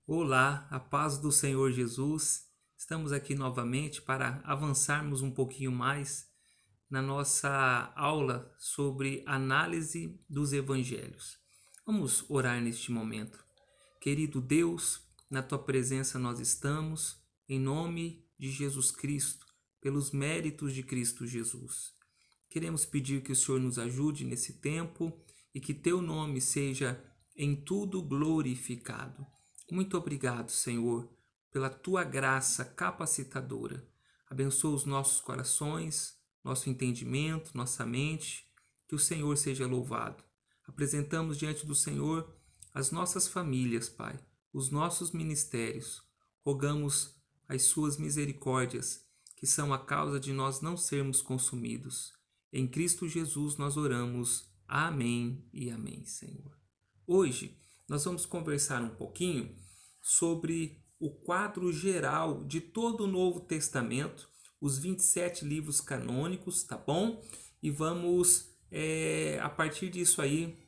Olá, a paz do Senhor Jesus. Estamos aqui novamente para avançarmos um pouquinho mais na nossa aula sobre análise dos evangelhos. Vamos orar neste momento. Querido Deus, na tua presença nós estamos, em nome de Jesus Cristo, pelos méritos de Cristo Jesus. Queremos pedir que o Senhor nos ajude nesse tempo e que teu nome seja em tudo glorificado. Muito obrigado, Senhor, pela tua graça capacitadora. Abençoa os nossos corações, nosso entendimento, nossa mente. Que o Senhor seja louvado. Apresentamos diante do Senhor as nossas famílias, Pai, os nossos ministérios. Rogamos as suas misericórdias, que são a causa de nós não sermos consumidos. Em Cristo Jesus nós oramos. Amém e amém, Senhor. Hoje nós vamos conversar um pouquinho sobre o quadro geral de todo o Novo Testamento, os 27 livros canônicos, tá bom? E vamos, a partir disso aí,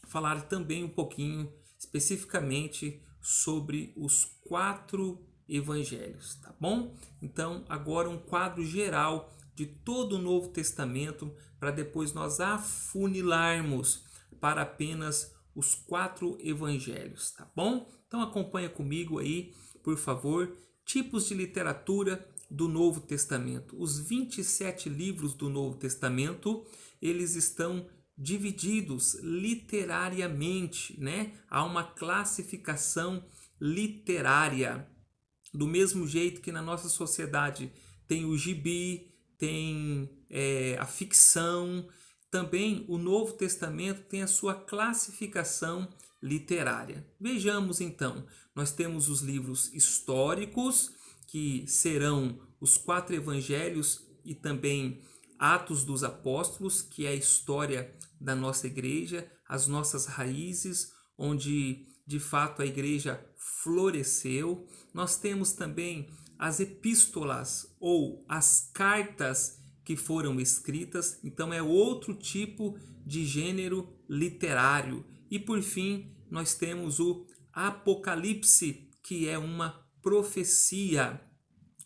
falar também um pouquinho especificamente sobre os 4 evangelhos, tá bom? Então, agora um quadro geral de todo o Novo Testamento, para depois nós afunilarmos para apenas os 4 evangelhos, tá bom? Então acompanha comigo aí, por favor, tipos de literatura do Novo Testamento. Os 27 livros do Novo Testamento, eles estão divididos literariamente, né? Há uma classificação literária. Do mesmo jeito que na nossa sociedade tem o gibi, tem a ficção, também o Novo Testamento tem a sua classificação literária. Vejamos então, nós temos os livros históricos, que serão os 4 evangelhos e também Atos dos Apóstolos, que é a história da nossa igreja, as nossas raízes, onde de fato a igreja floresceu. Nós temos também as epístolas ou as cartas que foram escritas, então é outro tipo de gênero literário. E por fim, nós temos o Apocalipse, que é uma profecia.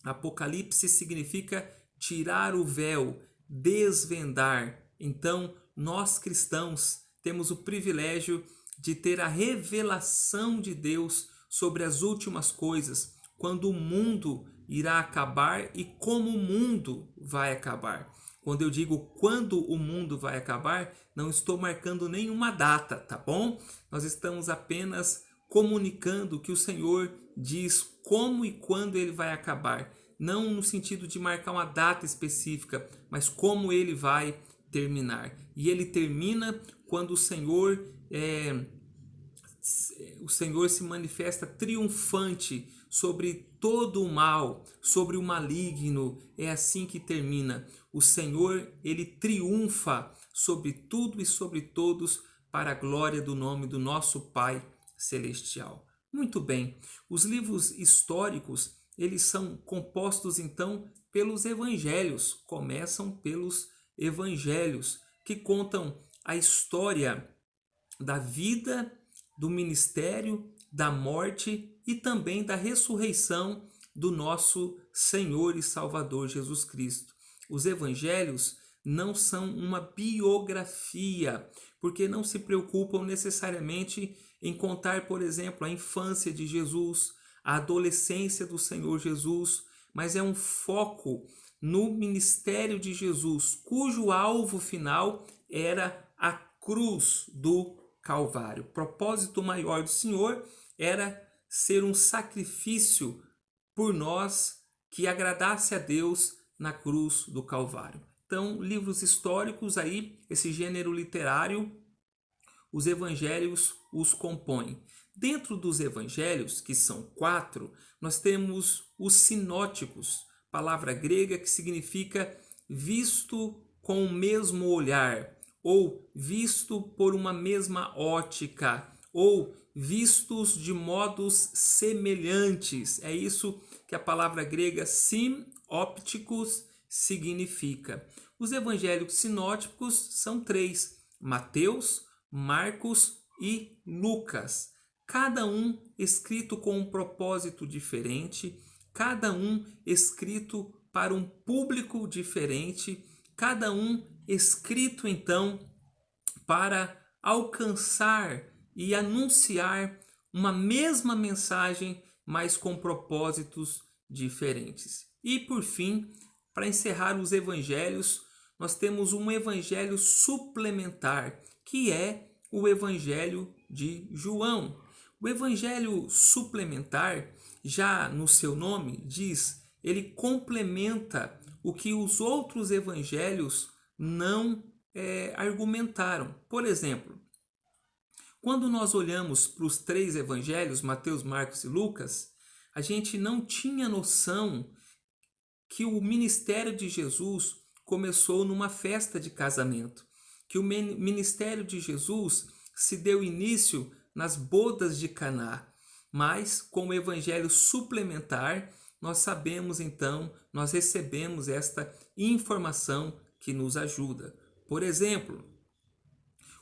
Apocalipse significa tirar o véu, desvendar. Então, nós cristãos temos o privilégio de ter a revelação de Deus sobre as últimas coisas, quando o mundo irá acabar e como o mundo vai acabar. Quando eu digo quando o mundo vai acabar, não estou marcando nenhuma data, tá bom? Nós estamos apenas comunicando que o Senhor diz como e quando ele vai acabar. Não no sentido de marcar uma data específica, mas como ele vai terminar. E ele termina quando o Senhor se manifesta triunfante sobre todo o mal, sobre o maligno. É assim que termina. O Senhor, ele triunfa sobre tudo e sobre todos para a glória do nome do nosso Pai celestial. Muito bem. Os livros históricos, eles são compostos então pelos evangelhos. Começam pelos evangelhos que contam a história da vida, do ministério, da morte e também da ressurreição do nosso Senhor e Salvador Jesus Cristo. Os evangelhos não são uma biografia, porque não se preocupam necessariamente em contar, por exemplo, a infância de Jesus, a adolescência do Senhor Jesus, mas é um foco no ministério de Jesus, cujo alvo final era a cruz do Calvário. O propósito maior do Senhor era ser um sacrifício por nós que agradasse a Deus na cruz do Calvário. Então, livros históricos aí, esse gênero literário, os evangelhos os compõem. Dentro dos evangelhos, que são 4, nós temos os sinóticos, palavra grega que significa visto com o mesmo olhar, ou visto por uma mesma ótica, ou vistos de modos semelhantes. É isso que a palavra grega sinópticos significa. Os evangelhos sinóticos são 3: Mateus, Marcos e Lucas. cada um escrito com um propósito diferente, cada um escrito para um público diferente, cada um escrito então para alcançar e anunciar uma mesma mensagem, mas com propósitos diferentes. E por fim, para encerrar os evangelhos, nós temos um evangelho suplementar, que é o evangelho de João. O evangelho suplementar, já no seu nome, diz, ele complementa o que os outros evangelhos não argumentaram. Por exemplo, quando nós olhamos para os 3 evangelhos, Mateus, Marcos e Lucas, a gente não tinha noção que o ministério de Jesus começou numa festa de casamento, que o ministério de Jesus se deu início nas bodas de Caná. Mas com o evangelho suplementar, nós sabemos então, nós recebemos esta informação que nos ajuda. Por exemplo,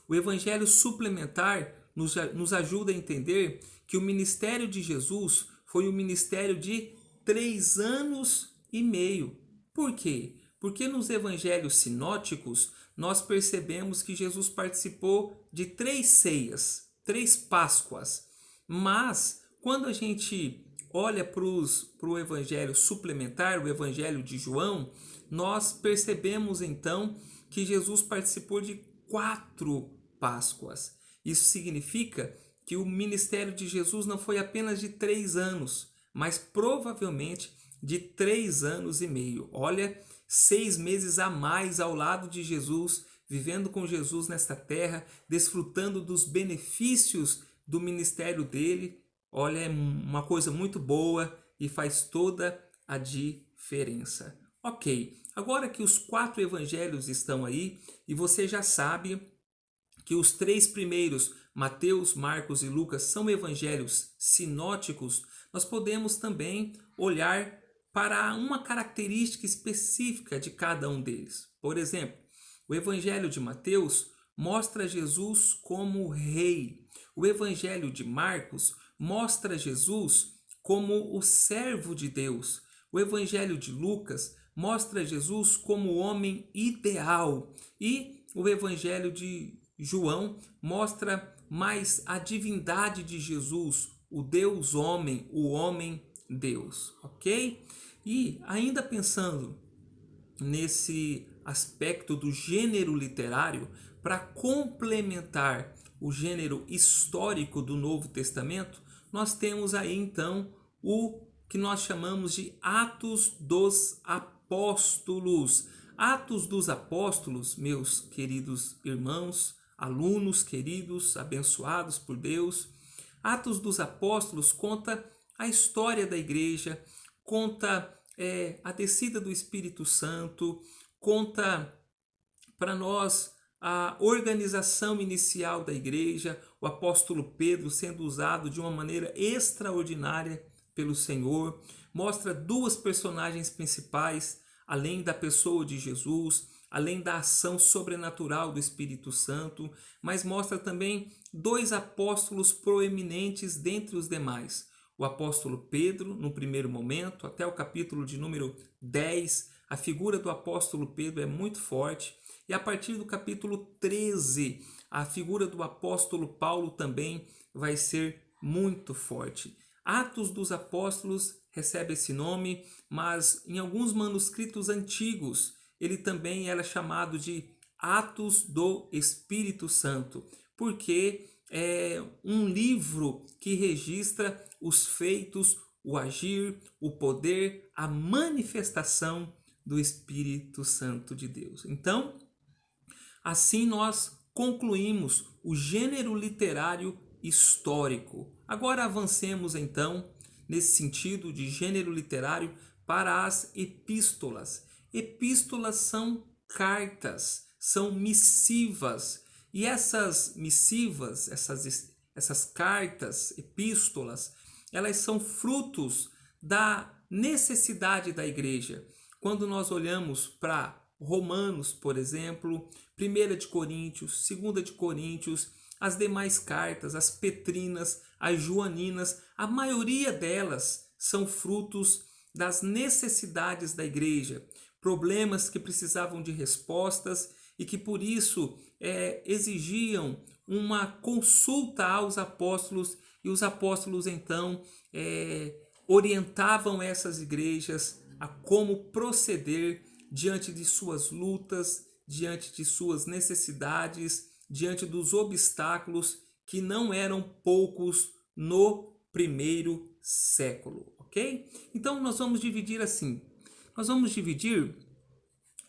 o evangelho suplementar nos ajuda a entender que o ministério de Jesus foi um ministério de 3 anos e meio. Por quê? Porque nos evangelhos sinóticos nós percebemos que Jesus participou de 3 ceias, 3 Páscoas. Mas quando a gente olha para o evangelho suplementar, o evangelho de João, nós percebemos então que Jesus participou de 4 Páscoas. Isso significa que o ministério de Jesus não foi apenas de 3 anos, mas provavelmente de 3 anos e meio. Olha, 6 meses a mais ao lado de Jesus, vivendo com Jesus nesta terra, desfrutando dos benefícios do ministério dele. Olha, é uma coisa muito boa e faz toda a diferença. Ok, agora que os 4 evangelhos estão aí e você já sabe que os 3 primeiros, Mateus, Marcos e Lucas, são evangelhos sinóticos, nós podemos também olhar para uma característica específica de cada um deles. Por exemplo, o evangelho de Mateus mostra Jesus como rei. O evangelho de Marcos mostra Jesus como o servo de Deus. O evangelho de Lucas mostra Jesus como o homem ideal. E o evangelho de João mostra mais a divindade de Jesus, o Deus homem, o homem Deus, ok? E ainda pensando nesse aspecto do gênero literário, para complementar o gênero histórico do Novo Testamento, nós temos aí então o que nós chamamos de Atos dos Apóstolos. Atos dos Apóstolos, meus queridos irmãos, alunos queridos, abençoados por Deus, Atos dos Apóstolos conta a história da igreja, conta a descida do Espírito Santo, conta para nós a organização inicial da igreja, o apóstolo Pedro sendo usado de uma maneira extraordinária pelo Senhor, mostra 2 personagens principais, além da pessoa de Jesus, além da ação sobrenatural do Espírito Santo, mas mostra também 2 apóstolos proeminentes dentre os demais. O apóstolo Pedro, no primeiro momento, até o capítulo de número 10, a figura do apóstolo Pedro é muito forte. E a partir do capítulo 13, a figura do apóstolo Paulo também vai ser muito forte. Atos dos Apóstolos recebe esse nome, mas em alguns manuscritos antigos ele também era chamado de Atos do Espírito Santo, porque é um livro que registra os feitos, o agir, o poder, a manifestação do Espírito Santo de Deus. Então, assim nós concluímos o gênero literário histórico. Agora avancemos então nesse sentido de gênero literário para as epístolas. Epístolas são cartas, são missivas. E essas missivas, essas cartas, epístolas, elas são frutos da necessidade da igreja. Quando nós olhamos para Romanos, por exemplo, 1 de Coríntios, 2 de Coríntios, As demais cartas, as petrinas, as joaninas, a maioria delas são frutos das necessidades da igreja, problemas que precisavam de respostas e que por isso exigiam uma consulta aos apóstolos, e os apóstolos então orientavam essas igrejas a como proceder diante de suas lutas, diante de suas necessidades, diante dos obstáculos que não eram poucos no primeiro século, ok? Então nós vamos dividir assim, nós vamos dividir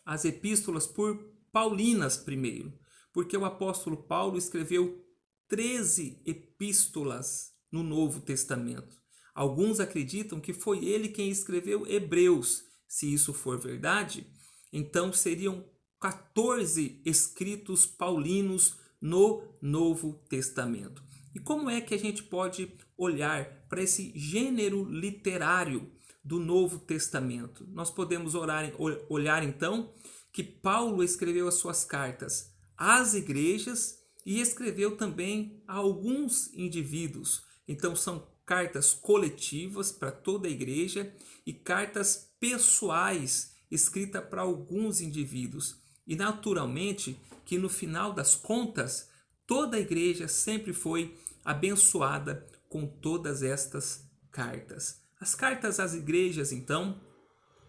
as epístolas por paulinas primeiro, porque o apóstolo Paulo escreveu 13 epístolas no Novo Testamento. Alguns acreditam que foi ele quem escreveu Hebreus. Se isso for verdade, então seriam 14 escritos paulinos no Novo Testamento. E como é que a gente pode olhar para esse gênero literário do Novo Testamento? Nós podemos olhar então que Paulo escreveu as suas cartas às igrejas e escreveu também a alguns indivíduos. Então são cartas coletivas para toda a igreja e cartas pessoais escritas para alguns indivíduos. E naturalmente que no final das contas toda a igreja sempre foi abençoada com todas estas cartas. As cartas às igrejas, então,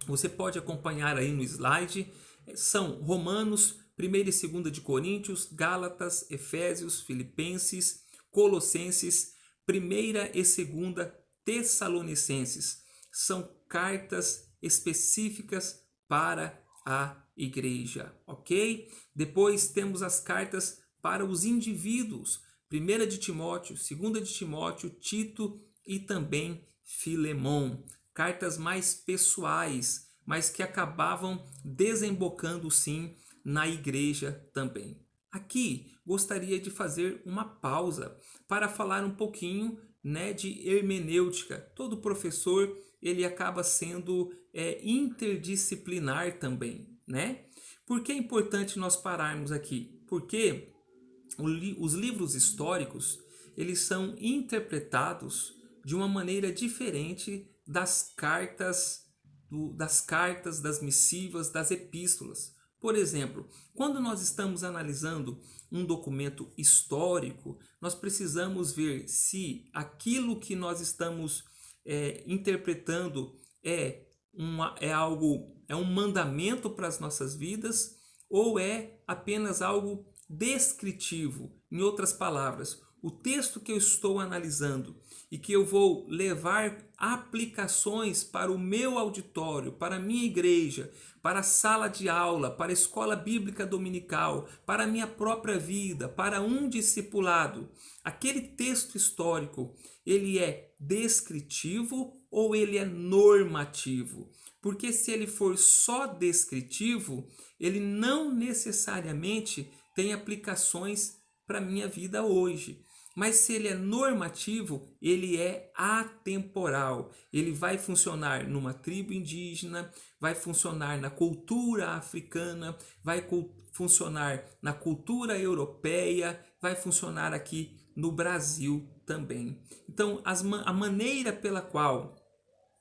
você pode acompanhar aí no slide, são Romanos, 1ª e 2ª de Coríntios, Gálatas, Efésios, Filipenses, Colossenses, 1ª e 2ª Tessalonicenses. São cartas específicas para a igreja, ok? Depois temos as cartas para os indivíduos, 1ª de Timóteo, 2ª de Timóteo, Tito e também Filemon. Cartas mais pessoais, mas que acabavam desembocando sim na igreja também. Aqui gostaria de fazer uma pausa para falar um pouquinho de hermenêutica. Todo professor ele acaba sendo interdisciplinar também, né? Por que é importante nós pararmos aqui? Porque os livros históricos eles são interpretados de uma maneira diferente das cartas, das missivas, das epístolas. Por exemplo, quando nós estamos analisando um documento histórico, nós precisamos ver se aquilo que nós estamos interpretando é um mandamento para as nossas vidas ou é apenas algo descritivo. Em outras palavras, o texto que eu estou analisando e que eu vou levar aplicações para o meu auditório, para a minha igreja, para a sala de aula, para a escola bíblica dominical, para a minha própria vida, para um discipulado. Aquele texto histórico, ele é descritivo ou ele é normativo? Porque se ele for só descritivo, ele não necessariamente tem aplicações para a minha vida hoje. Mas se ele é normativo, ele é atemporal. Ele vai funcionar numa tribo indígena, vai funcionar na cultura africana, vai funcionar na cultura europeia, vai funcionar aqui no Brasil também. Então, a maneira pela qual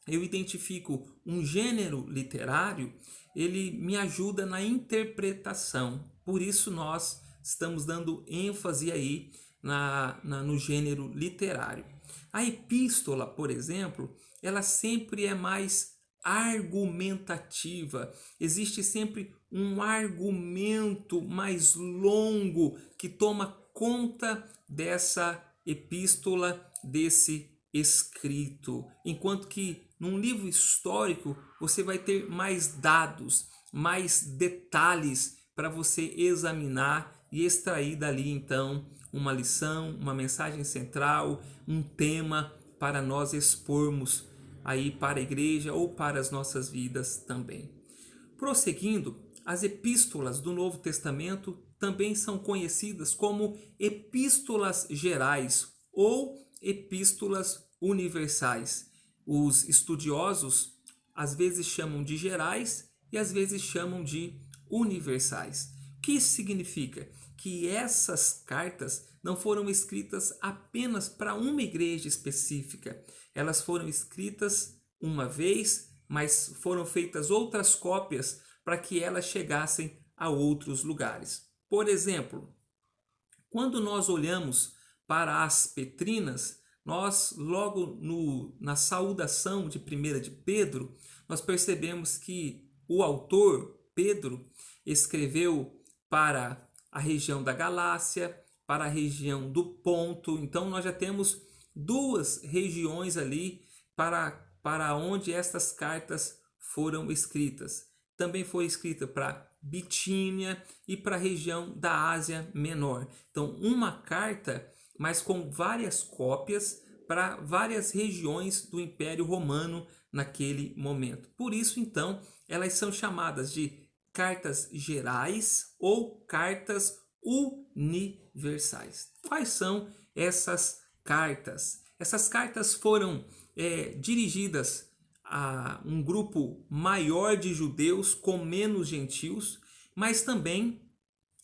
eu identifico um gênero literário, ele me ajuda na interpretação. Por isso nós estamos dando ênfase aí no gênero literário. A epístola, por exemplo, ela sempre é mais argumentativa. Existe sempre um argumento mais longo que toma conta dessa epístola, desse escrito. Enquanto que num livro histórico você vai ter mais dados, mais detalhes para você examinar e extrair dali então uma lição, uma mensagem central, um tema para nós expormos aí para a igreja ou para as nossas vidas também. Prosseguindo, as epístolas do Novo Testamento também são conhecidas como epístolas gerais ou epístolas universais. Os estudiosos às vezes chamam de gerais e às vezes chamam de universais. O que isso significa? Que essas cartas não foram escritas apenas para uma igreja específica. Elas foram escritas uma vez, mas foram feitas outras cópias para que elas chegassem a outros lugares. Por exemplo, quando nós olhamos para as Petrinas, nós logo na saudação de 1 de Pedro, nós percebemos que o autor, Pedro, escreveu para a região da Galácia, para a região do Ponto. Então nós já temos duas regiões ali para onde estas cartas foram escritas. Também foi escrita para Bitínia e para a região da Ásia Menor. Então, uma carta, mas com várias cópias para várias regiões do Império Romano naquele momento. Por isso, então, elas são chamadas de cartas gerais ou cartas universais. Quais são essas cartas? Essas cartas foram dirigidas a um grupo maior de judeus com menos gentios, mas também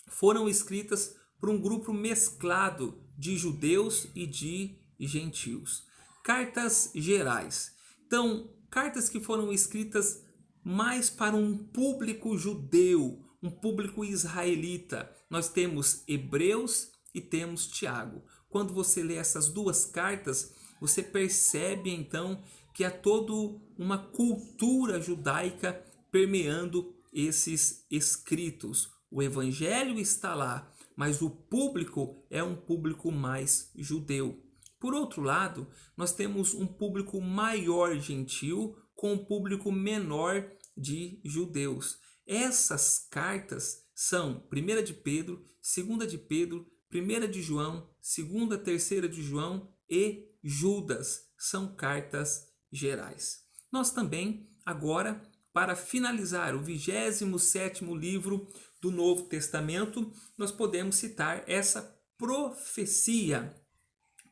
foram escritas por um grupo mesclado de judeus e de gentios. Cartas gerais. Então, cartas que foram escritas mais para um público judeu, um público israelita. Nós temos Hebreus e temos Tiago. Quando você lê essas duas cartas, você percebe então que há toda uma cultura judaica permeando esses escritos. O evangelho está lá, mas o público é um público mais judeu. Por outro lado, nós temos um público maior gentil com um público menor de judeus. Essas cartas são 1 de Pedro, 2 de Pedro, 1 de João, 2ª, 3ª de João e Judas. São cartas gerais. Nós também, agora, para finalizar o 27º livro do Novo Testamento, nós podemos citar essa profecia.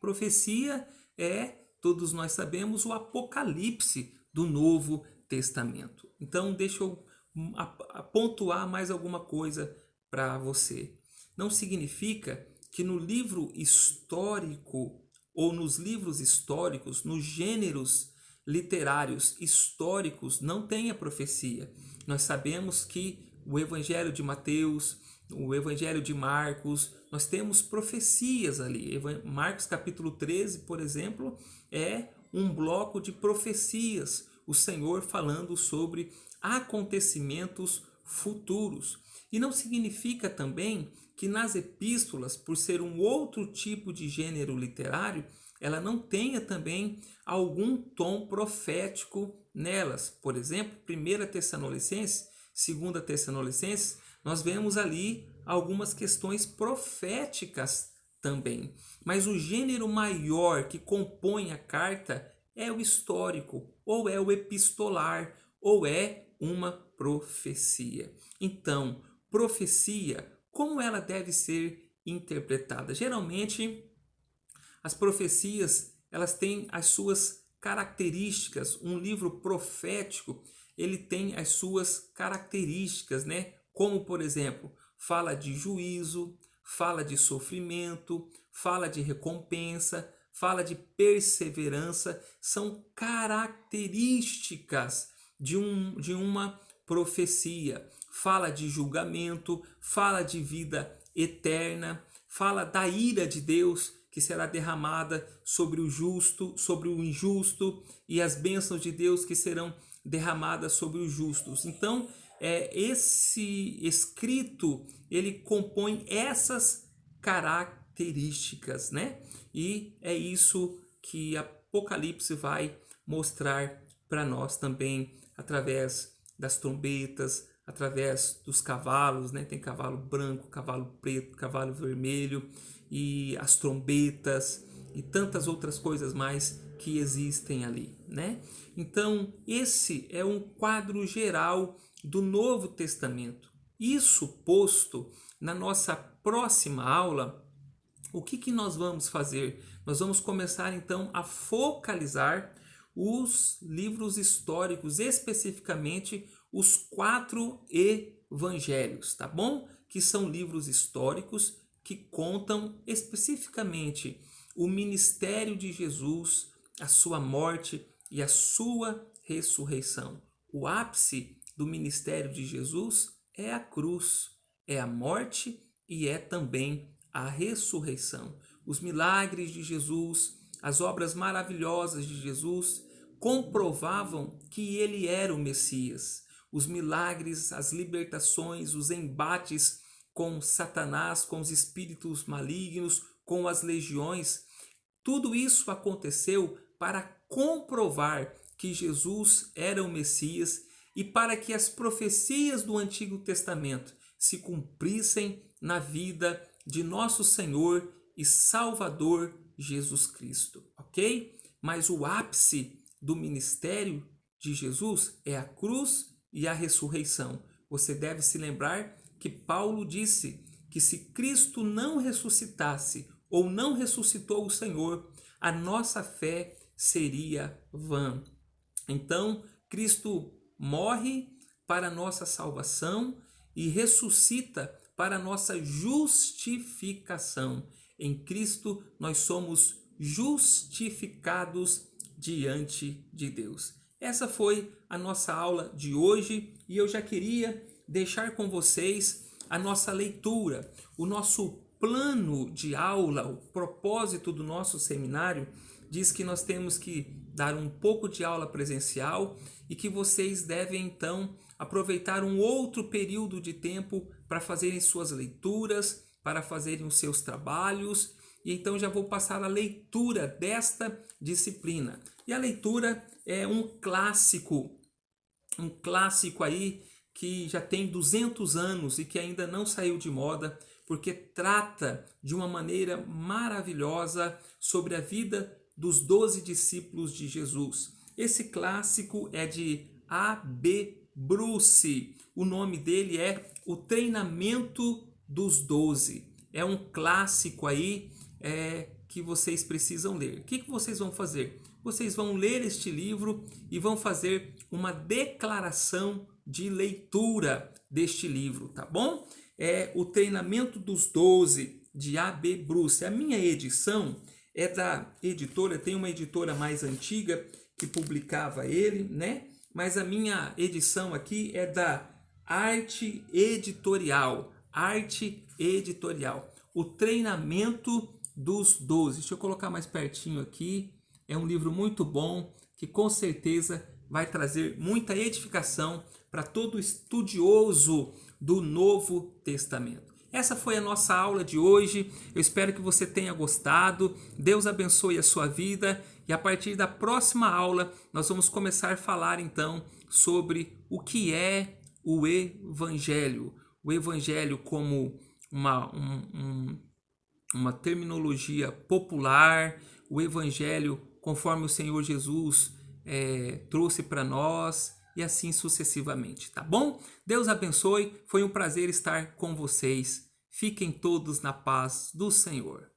Profecia é, todos nós sabemos, o Apocalipse do Novo Testamento. Então, deixa eu pontuar mais alguma coisa para você. Não significa que no livro histórico ou nos livros históricos, nos gêneros literários históricos, não tenha profecia. Nós sabemos que o Evangelho de Mateus, o Evangelho de Marcos, nós temos profecias ali. Marcos capítulo 13, por exemplo, é um bloco de profecias. O Senhor falando sobre acontecimentos futuros. E não significa também que nas epístolas, por ser um outro tipo de gênero literário, ela não tenha também algum tom profético nelas. Por exemplo, 1 Tessalonicenses, 2 Tessalonicenses, nós vemos ali algumas questões proféticas também. Mas o gênero maior que compõe a carta é o histórico, ou é o epistolar, ou é uma profecia. Então, profecia, como ela deve ser interpretada? Geralmente, as profecias, elas têm as suas características. Um livro profético, ele tem as suas características, né? Como, por exemplo, fala de juízo, fala de sofrimento, fala de recompensa, fala de perseverança. São características de uma profecia. Fala de julgamento, fala de vida eterna, fala da ira de Deus que será derramada sobre o justo, sobre o injusto, e as bênçãos de Deus que serão derramadas sobre os justos. Então, esse escrito, ele compõe essas características, né? E é isso que Apocalipse vai mostrar para nós também, através das trombetas, através dos cavalos, né? Tem cavalo branco, cavalo preto, cavalo vermelho, e as trombetas e tantas outras coisas mais que existem ali, né? Então, esse é um quadro geral do Novo Testamento. Isso posto, na nossa próxima aula, o que nós vamos fazer? Nós vamos começar então a focalizar os livros históricos, especificamente os 4 evangelhos, tá bom? Que são livros históricos que contam especificamente o ministério de Jesus, a sua morte e a sua ressurreição. O ápice do ministério de Jesus é a cruz, é a morte e é também a ressurreição. Os milagres de Jesus, as obras maravilhosas de Jesus comprovavam que ele era o Messias. Os milagres, as libertações, os embates com Satanás, com os espíritos malignos, com as legiões, tudo isso aconteceu para comprovar que Jesus era o Messias e para que as profecias do Antigo Testamento se cumprissem na vida de nosso Senhor e Salvador Jesus Cristo, ok? Mas o ápice do ministério de Jesus é a cruz e a ressurreição. Você deve se lembrar que Paulo disse que se Cristo não ressuscitasse ou não ressuscitou o Senhor, a nossa fé seria vã. Então, Cristo morre para a nossa salvação e ressuscita para a nossa justificação. Em Cristo nós somos justificados diante de Deus. Essa foi a nossa aula de hoje e eu já queria deixar com vocês a nossa leitura, o nosso plano de aula, o propósito do nosso seminário diz que nós temos que dar um pouco de aula presencial e que vocês devem então aproveitar um outro período de tempo para fazerem suas leituras, para fazerem os seus trabalhos. E então já vou passar a leitura desta disciplina. E a leitura é um clássico aí que já tem 200 anos e que ainda não saiu de moda, porque trata de uma maneira maravilhosa sobre a vida dos 12 discípulos de Jesus. Esse clássico é de A.B. Bruce. O nome dele é O Treinamento dos 12. É um clássico aí que vocês precisam ler. O que vocês vão fazer? Vocês vão ler este livro e vão fazer uma declaração de leitura deste livro, tá bom? É O Treinamento dos 12, de A.B. Bruce. A minha edição é da editora, tem uma editora mais antiga que publicava ele, né? Mas a minha edição aqui é da Arte Editorial. Arte Editorial. O Treinamento dos 12. Deixa eu colocar mais pertinho aqui. É um livro muito bom que com certeza vai trazer muita edificação para todo estudioso do Novo Testamento. Essa foi a nossa aula de hoje. Eu espero que você tenha gostado. Deus abençoe a sua vida. E a partir da próxima aula, nós vamos começar a falar então sobre o que é o Evangelho. O Evangelho como uma terminologia popular, o Evangelho conforme o Senhor Jesus trouxe para nós e assim sucessivamente, tá bom? Deus abençoe, foi um prazer estar com vocês. Fiquem todos na paz do Senhor.